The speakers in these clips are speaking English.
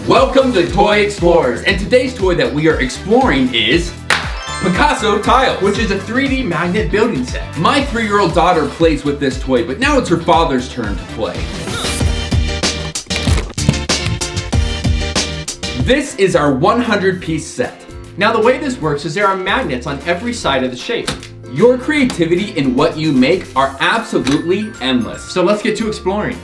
Welcome to Toy Explorers, and today's toy that we are exploring is Picasso Tiles, which is a 3D magnet building set. My 3-year-old daughter plays with this toy, but now it's her father's turn to play. This is our 100-piece set. Now the way this works is there are magnets on every side of the shape. Your creativity in what you make are absolutely endless. So let's get to exploring.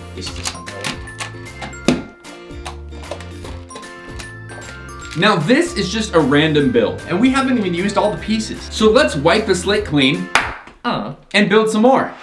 Now this is just a random build, And we haven't even used all the pieces. so let's wipe the slate clean and build some more.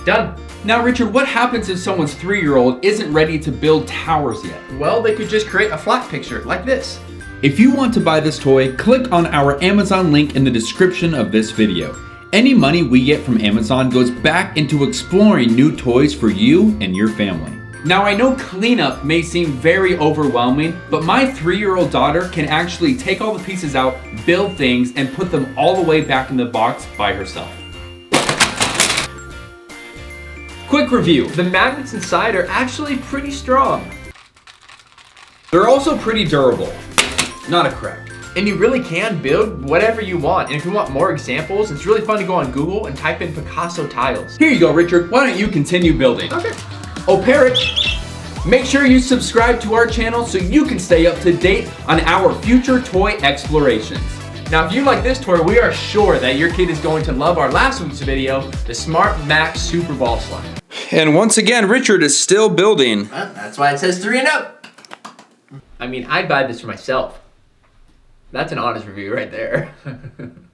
Done. Now Richard, what happens if someone's 3-year-old isn't ready to build towers yet? Well, they could just create a flat picture like this. If you want to buy this toy, click on our Amazon link in the description of this video. Any money we get from Amazon goes back into exploring new toys for you and your family. Now I know cleanup may seem very overwhelming, but my 3-year-old daughter can actually take all the pieces out, build things, and put them all the way back in the box by herself. Quick review. The magnets inside are actually pretty strong. They're also pretty durable. Not a crack. And you really can build whatever you want. And if you want more examples, it's really fun to go on Google and type in Picasso Tiles. Here you go, Richard. Why don't you continue building? Okay. Oh, Parrot, make sure you subscribe to our channel so you can stay up to date on our future toy explorations. Now, if you like this toy, we are sure that your kid is going to love our last week's video, the Smart Max Super Ball Slime. And once again, Richard is still building. Well, that's why it says 3 and up. I mean, I'd buy this for myself. That's an honest review right there.